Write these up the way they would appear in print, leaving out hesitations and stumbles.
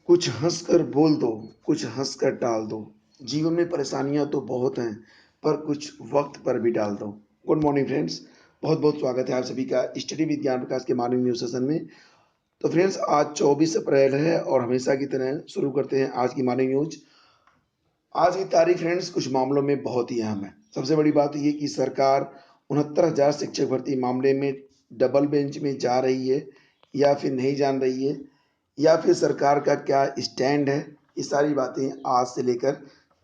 कुछ हँसकर बोल दो, कुछ हँसकर टाल दो। जीवन में परेशानियाँ तो बहुत हैं, पर कुछ वक़्त पर भी टाल दो। गुड मॉर्निंग फ्रेंड्स, बहुत-बहुत स्वागत है आप सभी का स्टडी विद ज्ञान प्रकाश के मॉर्निंग न्यूज सेशन में। तो फ्रेंड्स आज 24 अप्रैल है और हमेशा की तरह शुरू करते हैं आज की मॉर्निंग न्यूज। आज की तारीख फ्रेंड्स कुछ मामलों में बहुत ही अहम है। सबसे बड़ी बात ये कि सरकार 69,000 शिक्षक भर्ती मामले में डबल बेंच में जा रही है या फिर नहीं जान रही है, या फिर सरकार का क्या स्टैंड है। ये सारी बातें आज से लेकर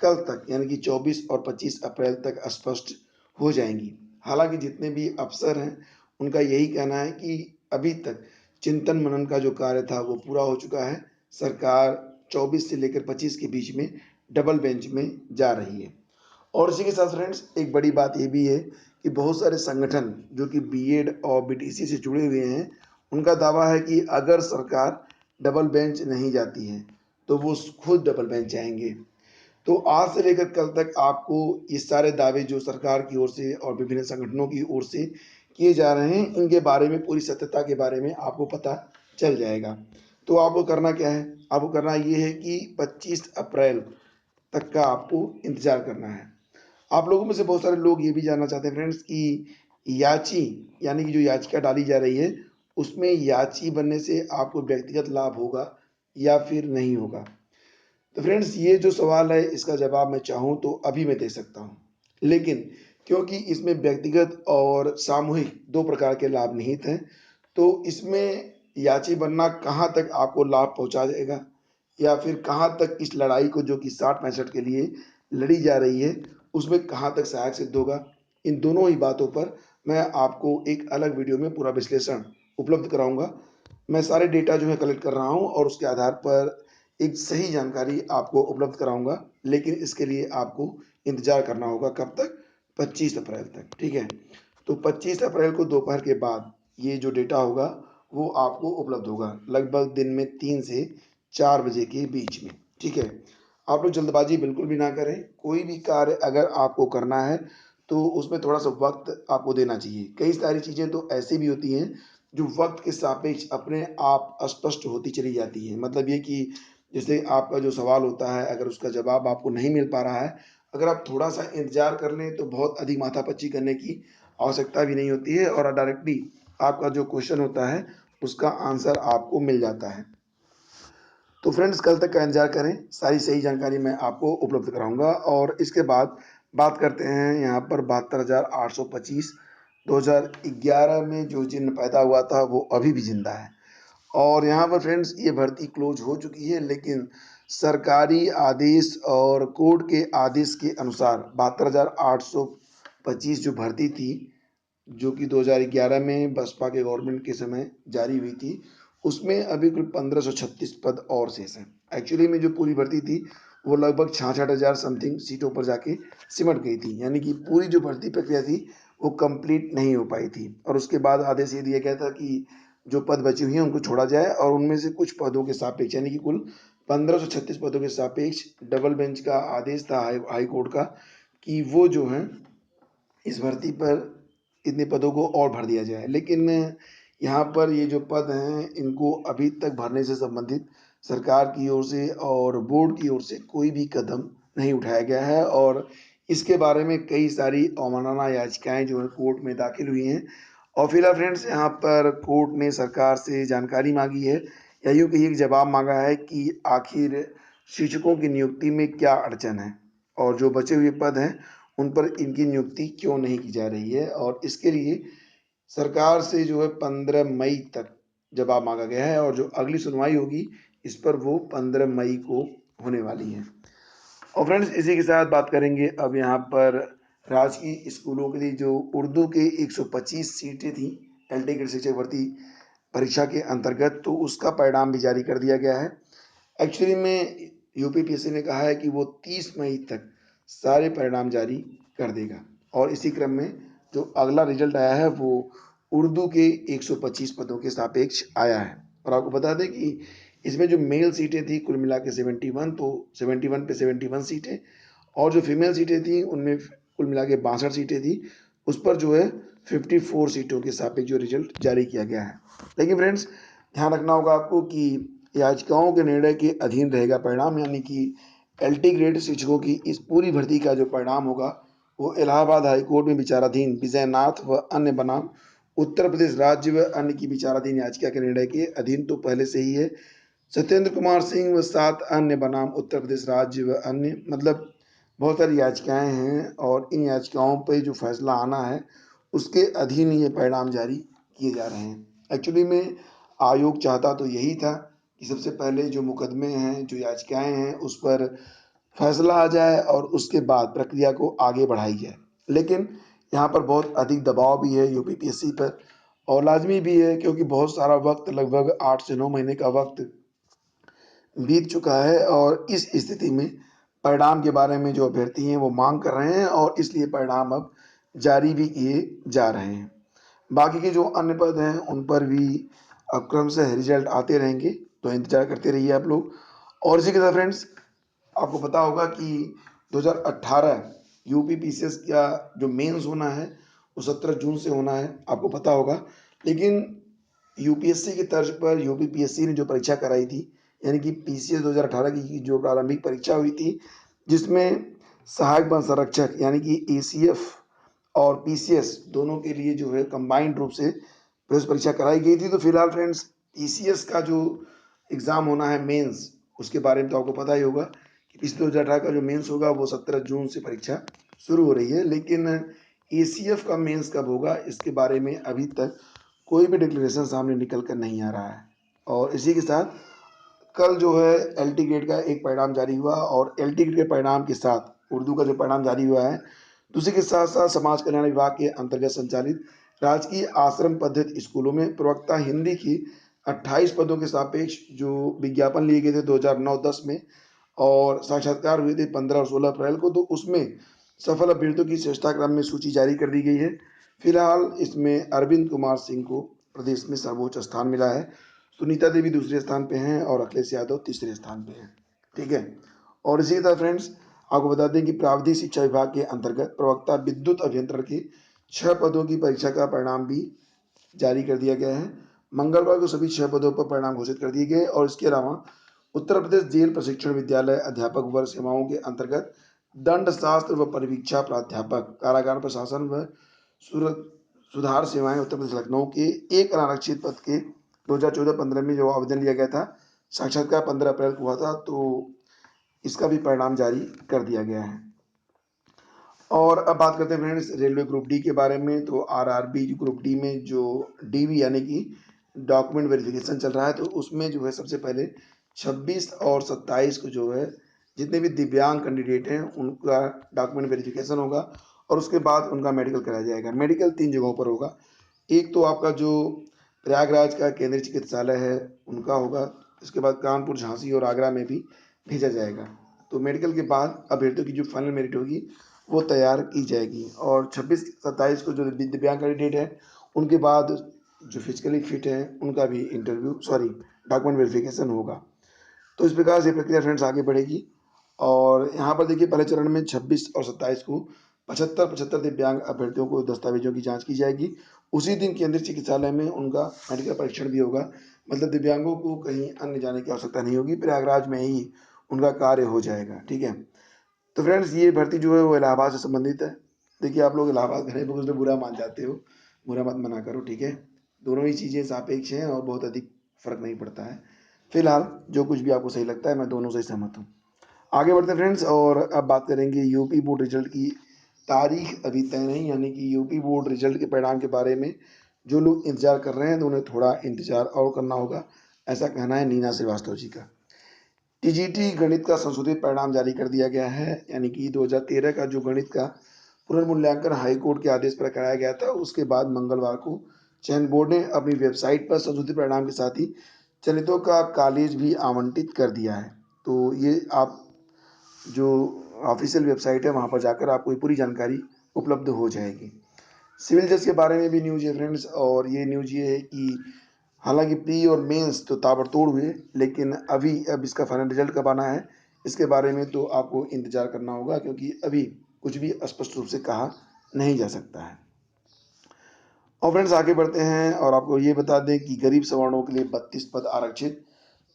कल तक यानी कि 24 और 25 अप्रैल तक स्पष्ट हो जाएंगी। हालांकि जितने भी अफसर हैं उनका यही कहना है कि अभी तक चिंतन मनन का जो कार्य था वो पूरा हो चुका है। सरकार 24 से लेकर 25 के बीच में डबल बेंच में जा रही है। और इसी के साथ फ्रेंड्स एक बड़ी बात ये भी है कि बहुत सारे संगठन जो कि बीएड और बीटीसी से जुड़े हुए हैं, उनका दावा है कि अगर सरकार डबल बेंच नहीं जाती है तो वो खुद डबल बेंच जाएंगे। तो आज से लेकर कल तक आपको ये सारे दावे जो सरकार की ओर से और विभिन्न संगठनों की ओर से किए जा रहे हैं, इनके बारे में पूरी सत्यता के बारे में आपको पता चल जाएगा। तो आपको करना क्या है? आपको करना ये है कि 25 अप्रैल तक का आपको इंतजार करना है। आप लोगों में से बहुत सारे लोग ये भी जानना चाहते हैं फ्रेंड्स कि याची यानी कि जो याचिका डाली जा रही है, उसमें याची बनने से आपको व्यक्तिगत लाभ होगा या फिर नहीं होगा। तो फ्रेंड्स ये जो सवाल है इसका जवाब मैं चाहूँ तो अभी मैं दे सकता हूँ, लेकिन क्योंकि इसमें व्यक्तिगत और सामूहिक दो प्रकार के लाभ निहित हैं, तो इसमें याची बनना कहाँ तक आपको लाभ पहुँचा देगा या फिर कहाँ तक इस लड़ाई को जो कि 60-65 के लिए लड़ी जा रही है, उसमें कहाँ तक सहायक सिद्ध होगा, इन दोनों ही बातों पर मैं आपको एक अलग वीडियो में पूरा विश्लेषण उपलब्ध कराऊंगा। मैं सारे डेटा जो है कलेक्ट कर रहा हूँ और उसके आधार पर एक सही जानकारी आपको उपलब्ध कराऊंगा, लेकिन इसके लिए आपको इंतजार करना होगा कब तक? 25 अप्रैल तक, ठीक है। तो 25 अप्रैल को दोपहर के बाद ये जो डेटा होगा वो आपको उपलब्ध होगा लगभग दिन में 3 से 4 बजे के बीच में, ठीक है। आप लोग जल्दबाजी बिल्कुल भी ना करें। कोई भी कार्य अगर आपको करना है तो उसमें थोड़ा सा वक्त आपको देना चाहिए। कई सारी चीज़ें तो ऐसी भी होती हैं जो वक्त के सापेक्ष अपने आप स्पष्ट होती चली जाती हैं। मतलब ये कि जैसे आपका जो सवाल होता है अगर उसका जवाब आपको नहीं मिल पा रहा है, अगर आप थोड़ा सा इंतजार कर लें तो बहुत अधिक माथापच्ची करने की आवश्यकता भी नहीं होती है और डायरेक्टली आपका जो क्वेश्चन होता है उसका आंसर आपको मिल जाता है। तो फ्रेंड्स कल तक का इंतजार करें, सारी सही जानकारी मैं आपको उपलब्ध कराऊंगा। और इसके बाद बात करते हैं यहाँ पर 72,825 2011 में जो जिन पैदा हुआ था वो अभी भी जिंदा है। और यहाँ पर फ्रेंड्स ये भर्ती क्लोज हो चुकी है, लेकिन सरकारी आदेश और कोर्ट के आदेश के अनुसार 72,825 जो भर्ती थी, जो कि 2011 में बसपा के गवर्नमेंट के समय जारी हुई थी, उसमें अभी कुल 1536 पद और शेष हैं। एक्चुअली में जो पूरी भर्ती थी वो लगभग 66,000 समथिंग सीटों पर जाके सिमट गई थी, यानी कि पूरी जो भर्ती प्रक्रिया थी वो कंप्लीट नहीं हो पाई थी। और उसके बाद आदेश ये दिया गया था कि जो पद बची हुई हैं उनको छोड़ा जाए और उनमें से कुछ पदों के सापेक्ष यानी कि कुल 1536 पदों के सापेक्ष डबल बेंच का आदेश था हाई कोर्ट का कि वो जो है इस भर्ती पर इतने पदों को और भर दिया जाए। लेकिन यहाँ पर ये जो पद हैं इनको अभी तक भरने से संबंधित सरकार की ओर से और बोर्ड की ओर से कोई भी कदम नहीं उठाया गया है और इसके बारे में कई सारी अवमानना याचिकाएं जो है कोर्ट में दाखिल हुई हैं। और फिलहाल फ्रेंड्स यहाँ पर कोर्ट ने सरकार से जानकारी मांगी है या यूँ कहिए कि जवाब मांगा है कि आखिर शिक्षकों की नियुक्ति में क्या अड़चन है और जो बचे हुए पद हैं उन पर इनकी नियुक्ति क्यों नहीं की जा रही है। और इसके लिए सरकार से जो है 15 मई तक जवाब मांगा गया है और जो अगली सुनवाई होगी इस पर वो 15 मई को होने वाली है। और फ्रेंड्स इसी के साथ बात करेंगे अब यहाँ पर राजकीय स्कूलों के लिए जो उर्दू के 125 सीटें थी एलटी ग्रेड शिक्षक भर्ती परीक्षा के अंतर्गत, तो उसका परिणाम भी जारी कर दिया गया है। एक्चुअली में यूपीपीएससी ने कहा है कि वो 30 मई तक सारे परिणाम जारी कर देगा और इसी क्रम में जो अगला रिजल्ट आया है वो उर्दू के 125 पदों के सापेक्ष आया है। और आपको बता दें कि इसमें जो मेल सीटें थी कुल मिला के 71, तो 71 पे 71 सीटें और जो फीमेल सीटें थी उनमें कुल मिला के 62 सीटें थी। उस पर जो है 54 सीटों के सापेक्ष जो रिजल्ट जारी किया गया है। लेकिन फ्रेंड्स ध्यान रखना होगा आपको कि याचिकाओं के निर्णय के अधीन रहेगा परिणाम, यानी कि एलटी ग्रेड शिक्षकों की इस पूरी भर्ती का जो परिणाम होगा वो इलाहाबाद हाईकोर्ट में विचाराधीन विजयनाथ व अन्य बनाम उत्तर प्रदेश राज्य व अन्य की विचाराधीन याचिका के निर्णय के अधीन तो पहले से ही है। सत्येंद्र कुमार सिंह व 7 अन्य बनाम उत्तर प्रदेश राज्य व अन्य, मतलब बहुत सारी याचिकाएं हैं और इन याचिकाओं पे जो फैसला आना है उसके अधीन ये परिणाम जारी किए जा रहे हैं। एक्चुअली में आयोग चाहता तो यही था कि सबसे पहले जो मुकदमे हैं, जो याचिकाएं हैं, उस पर फैसला आ जाए और उसके बाद प्रक्रिया को आगे बढ़ाई जाए। लेकिन यहाँ पर बहुत अधिक दबाव भी है यूपीपीएससी पर और लाजमी भी है, क्योंकि बहुत सारा वक्त, लगभग 8 से 9 महीने का वक्त बीत चुका है और इस स्थिति में परिणाम के बारे में जो अभ्यर्थी हैं वो मांग कर रहे हैं और इसलिए परिणाम अब जारी भी किए जा रहे हैं। बाकी के जो अन्य पद हैं उन पर भी अब क्रम से रिजल्ट आते रहेंगे, तो इंतजार करते रहिए आप लोग। और इसी के साथ फ्रेंड्स, आपको पता होगा कि 2018 यूपी पीसीएस का जो मेंस होना है वो 17 जून से होना है, आपको पता होगा। लेकिन यूपीएससी की तर्ज पर यूपीपीएससी ने जो परीक्षा कराई थी, यानी कि पीसीएस 2018 की जो प्रारंभिक परीक्षा हुई थी, जिसमें सहायक वन संरक्षक यानी कि एसीएफ और पीसीएस दोनों के लिए जो है कंबाइंड रूप से प्रवेश परीक्षा कराई गई थी। तो फिलहाल फ्रेंड्स, पीसीएस का जो एग्ज़ाम होना है मेंस, उसके बारे में तो आपको पता ही होगा कि पिछले 2018 का जो मेंस होगा वो 17 जून से परीक्षा शुरू हो रही है। लेकिन एसीएफ का मेंस कब होगा इसके बारे में अभी तक कोई भी डिक्लेरेशन सामने निकल कर नहीं आ रहा है। और इसी के साथ कल जो है एलटी ग्रेड का एक परिणाम जारी हुआ और एलटी ग्रेड के परिणाम के साथ उर्दू का जो परिणाम जारी हुआ है, दूसरे के साथ साथ समाज कल्याण विभाग के अंतर्गत संचालित राजकीय आश्रम पद्धति स्कूलों में प्रवक्ता हिंदी की 28 पदों के सापेक्ष जो विज्ञापन लिए गए थे 2009-10 में और साक्षात्कार हुए थे 15 और 16 अप्रैल को, तो उसमें सफल अभ्यर्थियों की श्रेष्ठता क्रम में सूची जारी कर दी गई है। फिलहाल इसमें अरविंद कुमार सिंह को प्रदेश में सर्वोच्च स्थान मिला है, सुनीता देवी दूसरे स्थान पे हैं और अखिलेश यादव तीसरे स्थान पे हैं। ठीक है। और इसी के साथ फ्रेंड्स, आपको बता दें कि प्राविधिक शिक्षा विभाग के अंतर्गत प्रवक्ता विद्युत अभियंत्रण के 6 पदों की परीक्षा का परिणाम भी जारी कर दिया गया है। मंगलवार को सभी 6 पदों पर परिणाम घोषित कर दिए गए और इसके अलावा उत्तर प्रदेश जेल प्रशिक्षण विद्यालय अध्यापक वर्ग सेवाओं के अंतर्गत दंड शास्त्र व परिवीक्षा प्राध्यापक, कारागार प्रशासन व सुधार सेवाएं उत्तर प्रदेश लखनऊ के एक अनारक्षित पद के 2014-15 में जो आवेदन लिया गया था, साक्षात्कार 15 अप्रैल को हुआ था, तो इसका भी परिणाम जारी कर दिया गया है। और अब बात करते हैं फ्रेंड्स रेलवे ग्रुप डी के बारे में। तो आरआरबी ग्रुप डी में जो डीवी यानी कि डॉक्यूमेंट वेरिफिकेशन चल रहा है, तो उसमें जो है सबसे पहले 26 और 27 को जो है जितने भी दिव्यांग कैंडिडेट हैं उनका डॉक्यूमेंट वेरिफिकेशन होगा और उसके बाद उनका मेडिकल कराया जाएगा। मेडिकल 3 जगहों पर होगा। एक तो आपका जो प्रयागराज का केंद्रीय चिकित्सालय है उनका होगा, इसके बाद कानपुर, झांसी और आगरा में भी भेजा जाएगा। तो मेडिकल के बाद अभ्यर्थियों की जो फाइनल मेरिट होगी वो तैयार की जाएगी और 26-27 को जो दिव्यांग कैंडिडेट है उनके बाद जो फिजिकली फिट है उनका भी डॉक्यूमेंट वेरिफिकेशन होगा। तो इस प्रकार से प्रक्रिया फ्रेंड्स आगे बढ़ेगी और यहाँ पर देखिए पहले चरण में 26 और 27 को 75 दिव्यांग अभ्यर्थियों को दस्तावेजों की जांच की जाएगी। उसी दिन केंद्रीय चिकित्सालय में उनका मेडिकल परीक्षण भी होगा, मतलब दिव्यांगों को कहीं अन्य जाने की आवश्यकता नहीं होगी, प्रयागराज में ही उनका कार्य हो जाएगा। ठीक है। तो फ्रेंड्स, ये भर्ती जो है वो इलाहाबाद से संबंधित है। देखिए आप लोग इलाहाबाद गए तो उसमें बुरा मान जाते हो, बुरा मत मना करो। ठीक है। दोनों ही चीज़ें सापेक्ष हैं और बहुत अधिक फर्क नहीं पड़ता है। फिलहाल जो कुछ भी आपको सही लगता है मैं दोनों से सहमत हूँ। आगे बढ़ते हैं फ्रेंड्स और अब बात करेंगे यूपी बोर्ड रिजल्ट की। तारीख अभी तय नहीं, यानी कि यूपी बोर्ड रिजल्ट के परिणाम के बारे में जो लोग इंतजार कर रहे हैं तो उन्हें थोड़ा इंतजार और करना होगा, ऐसा कहना है नीना श्रीवास्तव जी का। टीजीटी गणित का संशोधित परिणाम जारी कर दिया गया है, यानी कि 2013 का जो गणित का पुनर्मूल्यांकन हाईकोर्ट के आदेश पर कराया गया था, उसके बाद मंगलवार को चयन बोर्ड ने अपनी वेबसाइट पर संशोधित परिणाम के साथ ही चयनितों का कॉलेज भी आवंटित कर दिया है। तो ये आप जो ऑफिशियल वेबसाइट है वहाँ पर जाकर आपको ये पूरी जानकारी उपलब्ध हो जाएगी। सिविल जज के बारे में भी न्यूज़ है फ्रेंड्स, और ये न्यूज़ ये है कि हालांकि प्री और मेंस तो ताबड़तोड़ हुए, लेकिन अब इसका फाइनल रिजल्ट कब आना है इसके बारे में तो आपको इंतजार करना होगा, क्योंकि अभी कुछ भी स्पष्ट रूप से कहा नहीं जा सकता है। और फ्रेंड्स आगे बढ़ते हैं और आपको ये बता दें कि गरीब सवर्णों के लिए 32 पद आरक्षित।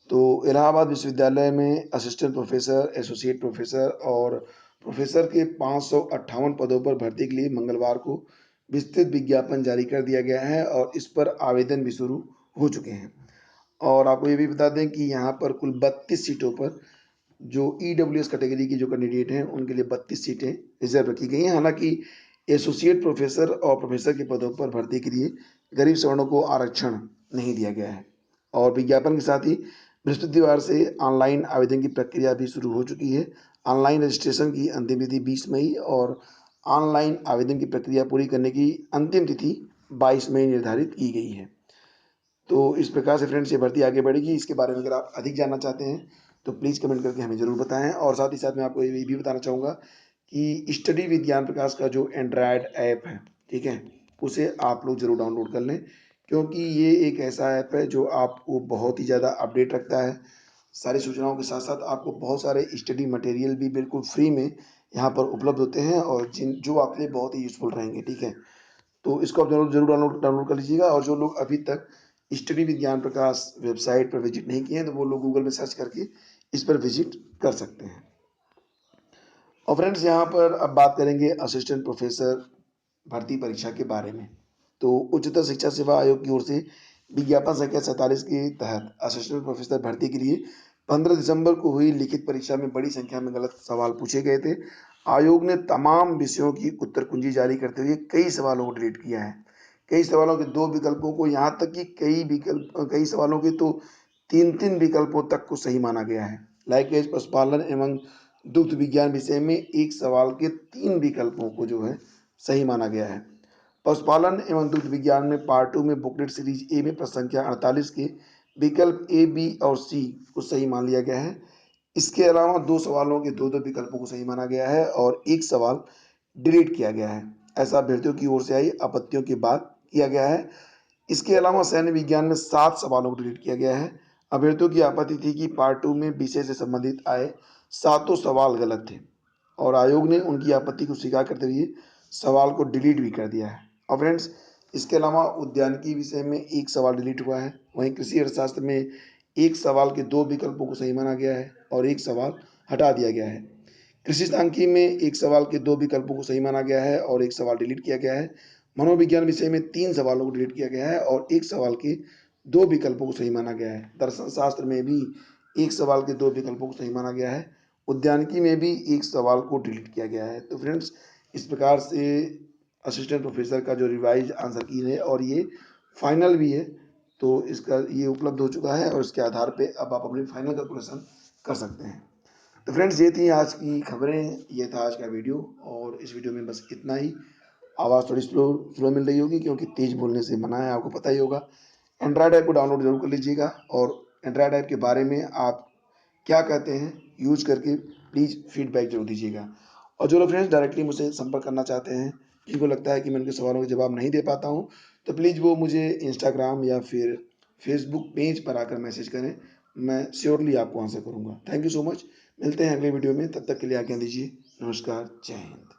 तो इलाहाबाद विश्वविद्यालय में असिस्टेंट प्रोफेसर, एसोसिएट प्रोफेसर और प्रोफेसर के 558 पदों पर भर्ती के लिए मंगलवार को विस्तृत विज्ञापन जारी कर दिया गया है और इस पर आवेदन भी शुरू हो चुके हैं। और आपको ये भी बता दें कि यहाँ पर कुल 32 सीटों पर जो ईडब्ल्यूएस कैटेगरी की जो कैंडिडेट हैं उनके लिए 32 सीटें रिजर्व रखी गई हैं। हालांकि एसोसिएट प्रोफेसर और प्रोफेसर के पदों पर भर्ती के लिए गरीब सवर्णों को आरक्षण नहीं दिया गया है। और विज्ञापन के साथ ही बृहस्पतिवार से ऑनलाइन आवेदन की प्रक्रिया भी शुरू हो चुकी है। ऑनलाइन रजिस्ट्रेशन की अंतिम तिथि 20 मई और ऑनलाइन आवेदन की प्रक्रिया पूरी करने की अंतिम तिथि 22 मई निर्धारित की गई है। तो इस प्रकार से फ्रेंड्स ये भर्ती आगे बढ़ेगी। इसके बारे में अगर आप अधिक जानना चाहते हैं तो प्लीज़ कमेंट करके हमें ज़रूर बताएं। और साथ ही साथ मैं आपको ये भी बताना चाहूँगा कि स्टडी विज्ञान प्रकाश का जो एंड्रॉयड ऐप है, ठीक है, उसे आप लोग ज़रूर डाउनलोड कर लें, क्योंकि ये एक ऐसा ऐप है जो आपको बहुत ही ज़्यादा अपडेट रखता है। सारी सूचनाओं के साथ साथ आपको बहुत सारे स्टडी मटेरियल भी बिल्कुल फ्री में यहाँ पर उपलब्ध होते हैं और जो आपके लिए बहुत ही यूज़फुल रहेंगे, ठीक है। तो इसको आप ज़रूर ज़रूर डाउनलोड डाउनलोड कर लीजिएगा। और जो लोग अभी तक स्टडी विज्ञान प्रकाश वेबसाइट पर विजिट नहीं किए हैं तो वो लोग गूगल में सर्च करके इस पर विजिट कर सकते हैं। और फ्रेंड्स यहाँ पर अब बात करेंगे असिस्टेंट प्रोफेसर भर्ती परीक्षा के बारे में। तो उच्चतर शिक्षा सेवा आयोग की ओर से विज्ञापन संख्या 47 के तहत असिस्टेंट प्रोफेसर भर्ती के लिए 15 दिसंबर को हुई लिखित परीक्षा में बड़ी संख्या में गलत सवाल पूछे गए थे। आयोग ने तमाम विषयों की उत्तर कुंजी जारी करते हुए कई सवालों को डिलीट किया है। कई सवालों के 2 विकल्पों को, यहाँ तक कि कई सवालों के तो 3-3 विकल्पों तक को सही माना गया है। लाइकवाइज पशुपालन एवं दुग्ध विज्ञान विषय में एक सवाल के 3 विकल्पों को जो है सही माना गया है। पशुपालन एवं दुग्ध विज्ञान में पार्ट 2 में बुकलेट सीरीज ए में प्रश्न संख्या 48 के विकल्प ए, बी और सी को सही मान लिया गया है। इसके अलावा 2 सवालों के 2-2 विकल्पों को सही माना गया है और एक सवाल डिलीट किया गया है। ऐसा अभ्यर्थियों की ओर से आई आपत्तियों के बाद किया गया है। इसके अलावा सैन्य विज्ञान में 7 सवालों को डिलीट किया गया है। अभ्यर्थियों की आपत्ति थी कि पार्ट 2 में विषय से संबंधित आए 7 सवाल गलत थे और आयोग ने उनकी आपत्ति को स्वीकार करते हुए सवाल को डिलीट भी कर दिया है। और फ्रेंड्स इसके अलावा उद्यानिकी विषय में एक सवाल डिलीट हुआ है। वहीं कृषि अर्थशास्त्र में एक सवाल के 2 विकल्पों को सही माना गया है और एक सवाल हटा दिया गया है। कृषि सांख्यिकी में एक सवाल के 2 विकल्पों को सही माना गया है और एक सवाल डिलीट किया गया है। मनोविज्ञान विषय में 3 सवालों को डिलीट किया गया है और एक सवाल के 2 विकल्पों को सही माना गया है। दर्शन शास्त्र में भी एक सवाल के 2 विकल्पों को सही माना गया है। उद्यानिकी में भी एक सवाल को डिलीट किया गया है। तो फ्रेंड्स इस प्रकार से असिस्टेंट प्रोफेसर का जो रिवाइज आंसर की है और ये फाइनल भी है, तो इसका ये उपलब्ध हो चुका है और इसके आधार पे अब आप अपनी फाइनल कैलकुलेशन कर सकते हैं। तो फ्रेंड्स ये थी आज की खबरें, ये था आज का वीडियो और इस वीडियो में बस इतना ही। आवाज़ थोड़ी स्लो स्लो मिल रही होगी क्योंकि तेज़ बोलने से मना है, आपको पता ही होगा। एंड्रॉयड ऐप को डाउनलोड जरूर कर लीजिएगा और एंड्रॉयड ऐप के बारे में आप क्या कहते हैं यूज करके प्लीज़ फीडबैक जरूर दीजिएगा। और जो लोग फ्रेंड्स डायरेक्टली मुझसे संपर्क करना चाहते हैं, जिनको लगता है कि मैं उनके सवालों के जवाब नहीं दे पाता हूँ, तो प्लीज़ वो मुझे इंस्टाग्राम या फिर फेसबुक पेज पर आकर मैसेज करें। मैं श्योरली आपको आंसर करूँगा। Thank you so much. मिलते हैं अगले वीडियो में, तब तक के लिए आज्ञा दीजिए। नमस्कार, जय हिंद।